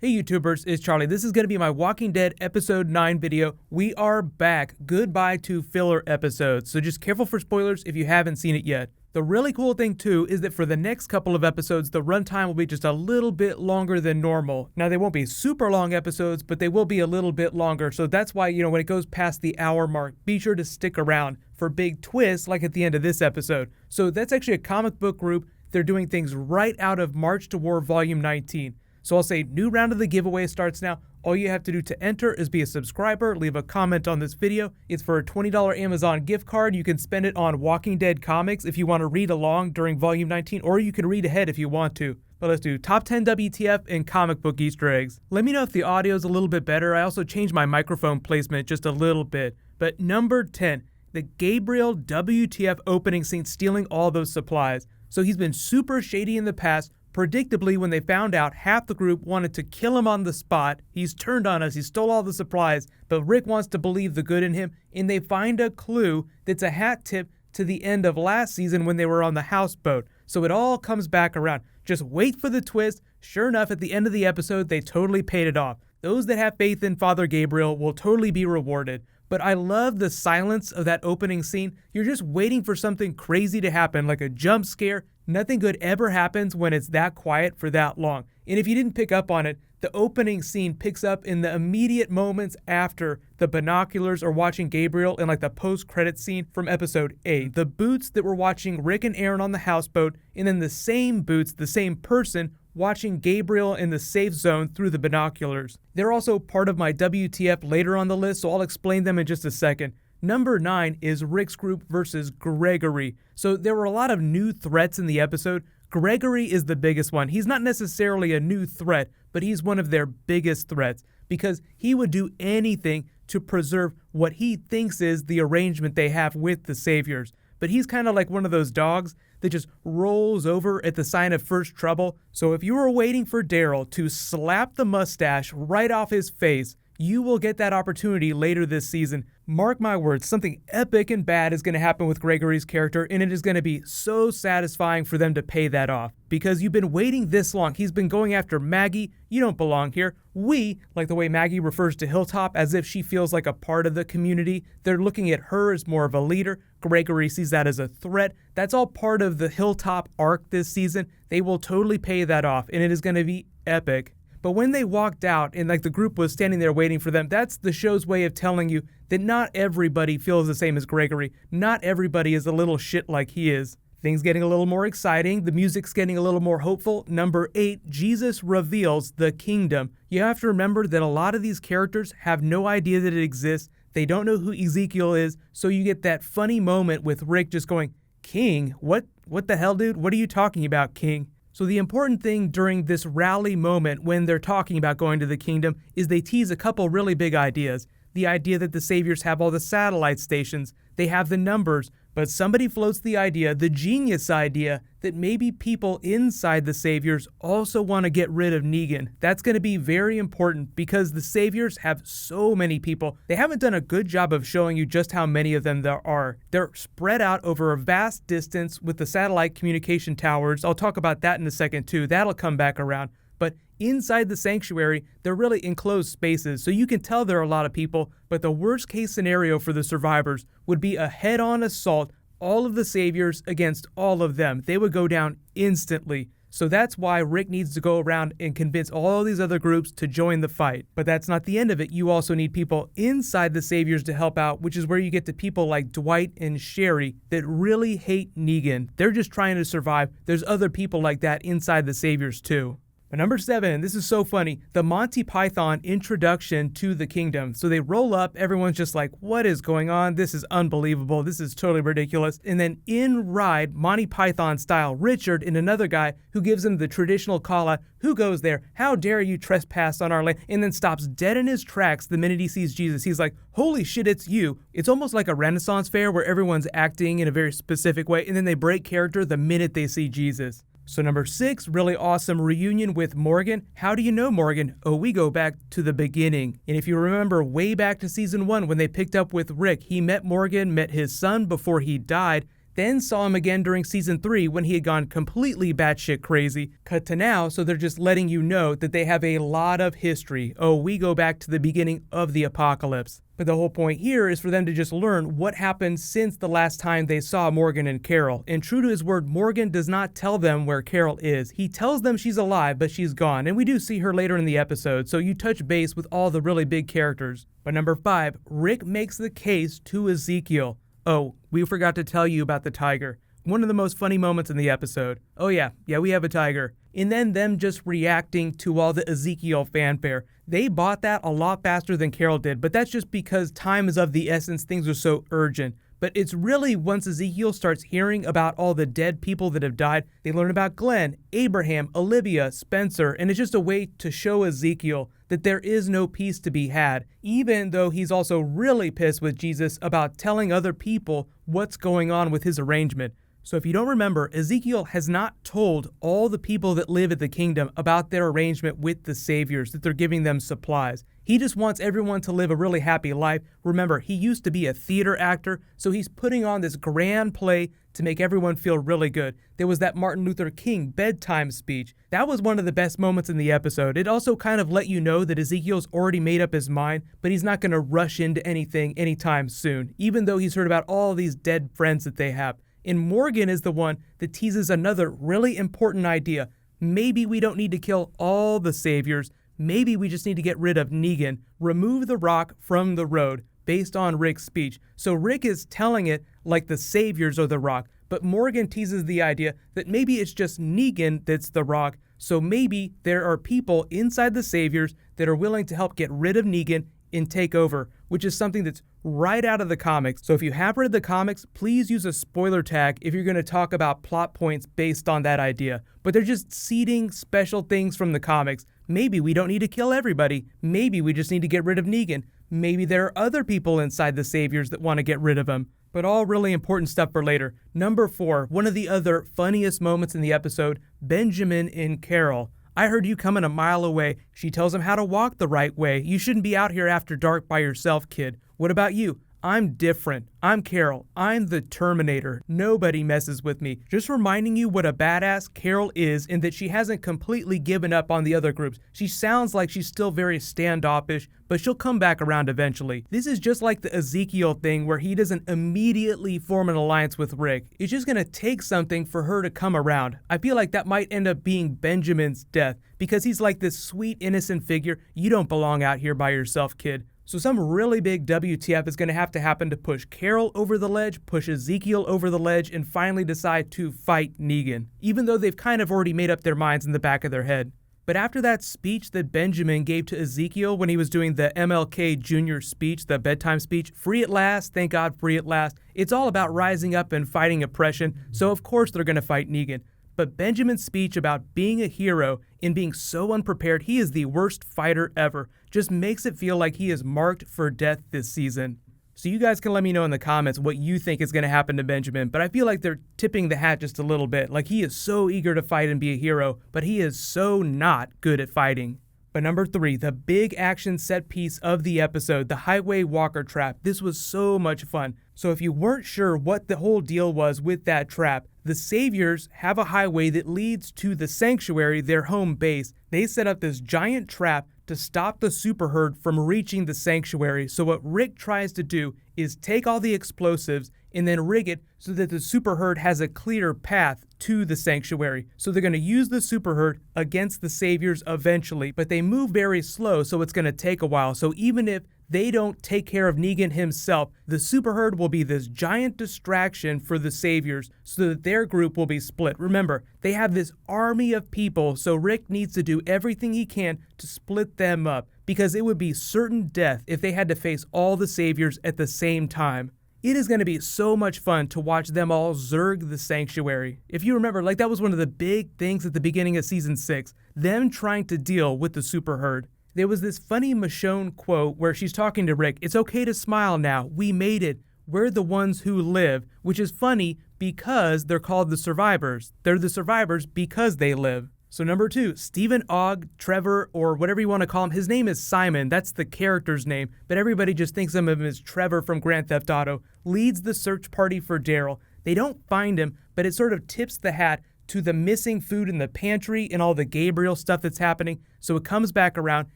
Hey YouTubers, it's Charlie. This is going to be my Walking Dead episode 9 video. We are back. Goodbye to filler episodes. So just careful for spoilers if you haven't seen it yet. The really cool thing too is that for the next couple of episodes, the runtime will be just a little bit longer than normal. Now they won't be super long episodes, but they will be a little bit longer. So that's why, when it goes past the hour mark, be sure to stick around for big twists like at the end of this episode. So that's actually a comic book group. They're doing things right out of March to War Volume 19. So I'll say new round of the giveaway starts now. All you have to do to enter is be a subscriber, leave a comment on this video. It's for a $20 Amazon gift card. You can spend it on Walking Dead comics if you want to read along during Volume 19, or you can read ahead if you want to. But let's do top 10 WTF and comic book Easter eggs. Let me know if the audio is a little bit better. I also changed my microphone placement just a little bit. But number 10, the Gabriel WTF opening scene stealing all those supplies. So he's been super shady in the past. Predictably, when they found out half the group wanted to kill him on the spot, he's turned on us, he stole all the supplies, but Rick wants to believe the good in him, and they find a clue that's a hat tip to the end of last season when they were on the houseboat. So it all comes back around. Just wait for the twist. Sure enough, at the end of the episode, they totally paid it off. Those that have faith in Father Gabriel will totally be rewarded. But I love the silence of that opening scene. You're just waiting for something crazy to happen, like a jump scare. Nothing good ever happens when it's that quiet for that long. And if you didn't pick up on it, the opening scene picks up in the immediate moments after the binoculars are watching Gabriel in like the post-credit scene from episode 8. The boots that were watching Rick and Aaron on the houseboat, and then the same boots, the same person, watching Gabriel in the safe zone through the binoculars. They're also part of my WTF later on the list, so I'll explain them in just a second. Number 9 is Rick's group versus Gregory. So there were a lot of new threats in the episode. Gregory is the biggest one. He's not necessarily a new threat, but he's one of their biggest threats because he would do anything to preserve what he thinks is the arrangement they have with the Saviors. But he's kind of like one of those dogs that just rolls over at the sign of first trouble. So if you were waiting for Daryl to slap the mustache right off his face, you will get that opportunity later this season. Mark my words, something epic and bad is going to happen with Gregory's character, and it is going to be so satisfying for them to pay that off. Because you've been waiting this long. He's been going after Maggie. You don't belong here. We, like the way Maggie refers to Hilltop as if she feels like a part of the community. They're looking at her as more of a leader. Gregory sees that as a threat. That's all part of the Hilltop arc this season. They will totally pay that off, and it is going to be epic. But when they walked out and the group was standing there waiting for them, that's the show's way of telling you that not everybody feels the same as Gregory. Not everybody is a little shit like he is. Things getting a little more exciting. The music's getting a little more hopeful. Number 8, Jesus reveals the kingdom. You have to remember that a lot of these characters have no idea that it exists. They don't know who Ezekiel is. So you get that funny moment with Rick just going, "King? What the hell, dude? What are you talking about, King?" So the important thing during this rally moment when they're talking about going to the kingdom is they tease a couple really big ideas. The idea that the Saviors have all the satellite stations, they have the numbers, but somebody floats the idea, the genius idea, that maybe people inside the Saviors also want to get rid of Negan. That's going to be very important because the Saviors have so many people. They haven't done a good job of showing you just how many of them there are. They're spread out over a vast distance with the satellite communication towers. I'll talk about that in a second too. That'll come back around. But inside the sanctuary, they're really enclosed spaces, so you can tell there are a lot of people, but the worst case scenario for the survivors would be a head-on assault, all of the Saviors against all of them. They would go down instantly. So that's why Rick needs to go around and convince all these other groups to join the fight. But that's not the end of it. You also need people inside the Saviors to help out, which is where you get to people like Dwight and Sherry that really hate Negan. They're just trying to survive. There's other people like that inside the Saviors too. But number 7, this is so funny, the Monty Python introduction to the kingdom. So they roll up, everyone's just like, what is going on? This is unbelievable. This is totally ridiculous. And then in ride, Monty Python style, Richard and another guy who gives him the traditional call out, "Who goes there? How dare you trespass on our land?" And then stops dead in his tracks the minute he sees Jesus. He's like, "Holy shit, it's you." It's almost like a Renaissance fair where everyone's acting in a very specific way and then they break character the minute they see Jesus. So number 6, really awesome reunion with Morgan. How do you know Morgan? Oh, we go back to the beginning. And if you remember way back to season 1 when they picked up with Rick, he met Morgan, met his son before he died. then saw him again during season 3 when he had gone completely batshit crazy. Cut to now, so they're just letting you know that they have a lot of history. Oh, we go back to the beginning of the apocalypse. But the whole point here is for them to just learn what happened since the last time they saw Morgan and Carol. And true to his word, Morgan does not tell them where Carol is. He tells them she's alive, but she's gone. And we do see her later in the episode, so you touch base with all the really big characters. But number 5, Rick makes the case to Ezekiel. Oh, we forgot to tell you about the tiger. One of the most funny moments in the episode. Oh yeah, we have a tiger. And then them just reacting to all the Ezekiel fanfare. They bought that a lot faster than Carol did, but that's just because time is of the essence, things are so urgent. But it's really once Ezekiel starts hearing about all the dead people that have died, they learn about Glenn, Abraham, Olivia, Spencer, and it's just a way to show Ezekiel that there is no peace to be had, even though he's also really pissed with Jesus about telling other people what's going on with his arrangement. So if you don't remember, Ezekiel has not told all the people that live at the kingdom about their arrangement with the saviors, that they're giving them supplies. He just wants everyone to live a really happy life. Remember, he used to be a theater actor, so he's putting on this grand play to make everyone feel really good. There was that Martin Luther King bedtime speech. That was one of the best moments in the episode. It also kind of let you know that Ezekiel's already made up his mind, but he's not going to rush into anything anytime soon, even though he's heard about all these dead friends that they have. And Morgan is the one that teases another really important idea. Maybe we don't need to kill all the saviors. Maybe we just need to get rid of Negan. Remove the rock from the road, based on Rick's speech. So Rick is telling it like the saviors are the rock. But Morgan teases the idea that maybe it's just Negan that's the rock. So maybe there are people inside the saviors that are willing to help get rid of Negan and take over, which is something that's right out of the comics. So if you have read the comics, please use a spoiler tag if you're going to talk about plot points based on that idea. But they're just seeding special things from the comics. Maybe we don't need to kill everybody. Maybe we just need to get rid of Negan. Maybe there are other people inside the saviors that want to get rid of him. But all really important stuff for later. Number 4, one of the other funniest moments in the episode, Benjamin and Carol. I heard you coming a mile away. She tells him how to walk the right way. You shouldn't be out here after dark by yourself, kid. What about you? I'm different. I'm Carol. I'm the Terminator. Nobody messes with me. Just reminding you what a badass Carol is and that she hasn't completely given up on the other groups. She sounds like she's still very standoffish, but she'll come back around eventually. This is just like the Ezekiel thing where he doesn't immediately form an alliance with Rick. It's just gonna take something for her to come around. I feel like that might end up being Benjamin's death because he's like this sweet, innocent figure. You don't belong out here by yourself, kid. So some really big WTF is going to happen to push Carol over the ledge, push Ezekiel over the ledge, and finally decide to fight Negan, even though they've kind of already made up their minds in the back of their head. But after that speech that Benjamin gave to Ezekiel when he was doing the MLK Jr. speech, the bedtime speech, free at last, thank God free at last, it's all about rising up and fighting oppression, so of course they're going to fight Negan. But Benjamin's speech about being a hero and being so unprepared, he is the worst fighter ever, just makes it feel like he is marked for death this season. So you guys can let me know in the comments what you think is going to happen to Benjamin, but I feel like they're tipping the hat just a little bit. Like he is so eager to fight and be a hero, but he is so not good at fighting. But number 3, the big action set piece of the episode, the highway walker trap. This was so much fun. So if you weren't sure what the whole deal was with that trap, the saviors have a highway that leads to the sanctuary, their home base. They set up this giant trap to stop the super herd from reaching the sanctuary. So what Rick tries to do is take all the explosives and then rig it so that the super herd has a clear path to the sanctuary. So they're going to use the super herd against the saviors eventually, but they move very slow, so it's going to take a while. So even if they don't take care of Negan himself, the super herd will be this giant distraction for the saviors so that their group will be split. Remember, they have this army of people, so Rick needs to do everything he can to split them up because it would be certain death if they had to face all the saviors at the same time. It is going to be so much fun to watch them all zerg the sanctuary. If you remember, like that was one of the big things at the beginning of season 6, them trying to deal with the super herd. There was this funny Michonne quote where she's talking to Rick, "It's okay to smile now, we made it, we're the ones who live," which is funny because they're called the survivors. They're the survivors because they live. So number 2, Stephen Ogg, Trevor, or whatever you want to call him. His name is Simon, that's the character's name, but everybody just thinks of him as Trevor from Grand Theft Auto, leads the search party for Daryl. They don't find him, but it sort of tips the hat to the missing food in the pantry and all the Gabriel stuff that's happening. So it comes back around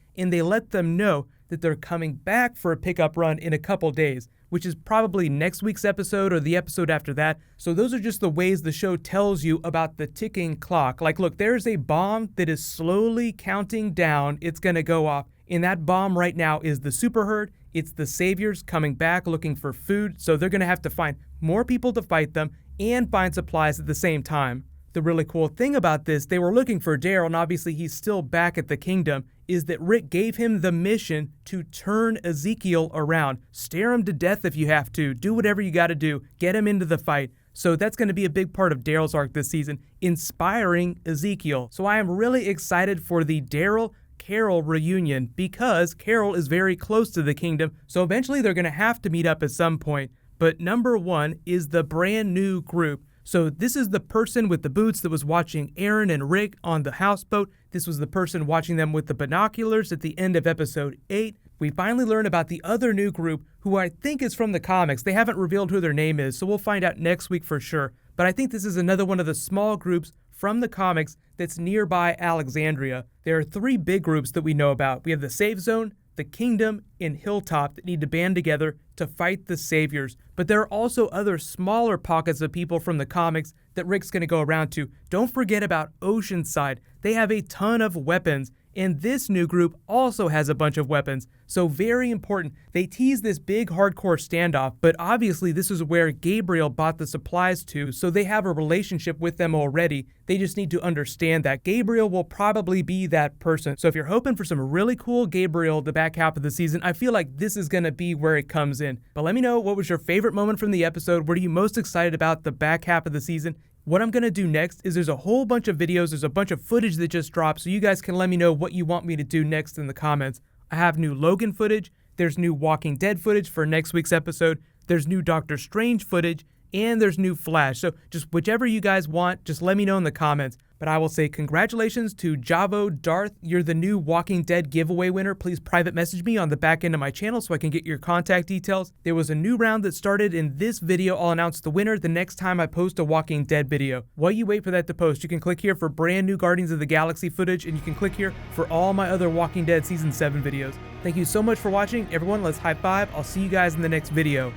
and they let them know that they're coming back for a pickup run in a couple days, which is probably next week's episode or the episode after that. So those are just the ways the show tells you about the ticking clock. Like, look, there's a bomb that is slowly counting down. It's going to go off. And that bomb right now is the super herd. It's the saviors coming back looking for food. So they're going to have to find more people to fight them and find supplies at the same time. The really cool thing about this, they were looking for Daryl, and obviously he's still back at the kingdom, is that Rick gave him the mission to turn Ezekiel around. Stare him to death if you have to. Do whatever you got to do. Get him into the fight. So that's going to be a big part of Daryl's arc this season, inspiring Ezekiel. So I am really excited for the Daryl-Carol reunion because Carol is very close to the kingdom, so eventually they're going to have to meet up at some point. But number one is the brand new group. So this is the person with the boots that was watching Aaron and Rick on the houseboat. This was the person watching them with the binoculars at the end of episode 8. We finally learn about the other new group, who I think is from the comics. They haven't revealed who their name is, so we'll find out next week for sure. But I think this is another one of the small groups from the comics that's nearby Alexandria. There are 3 big groups that we know about. We have the Safe Zone, the Kingdom, and Hilltop that need to band together to fight the Saviors. But there are also other smaller pockets of people from the comics that Rick's going to go around to. Don't forget about Oceanside. They have a ton of weapons, and this new group also has a bunch of weapons. So very important. They tease this big hardcore standoff, but obviously this is where Gabriel bought the supplies to, so they have a relationship with them already. They just need to understand that Gabriel will probably be that person. So if you're hoping for some really cool Gabriel the back half of the season, I feel like this is going to be where it comes in. But let me know, what was your favorite moment from the episode? What are you most excited about the back half of the season? What I'm going to do next is there's a whole bunch of videos, there's a bunch of footage that just dropped, so you guys can let me know what you want me to do next in the comments. I have new Logan footage, there's new Walking Dead footage for next week's episode, there's new Doctor Strange footage, and there's new Flash. So just whichever you guys want, just let me know in the comments. But I will say congratulations to Javo Darth. You're the new Walking Dead giveaway winner. Please private message me on the back end of my channel so I can get your contact details. There was a new round that started in this video. I'll announce the winner the next time I post a Walking Dead video. While you wait for that to post, you can click here for brand new Guardians of the Galaxy footage, and you can click here for all my other Walking Dead Season 7 videos. Thank you so much for watching. Everyone, let's high five. I'll see you guys in the next video.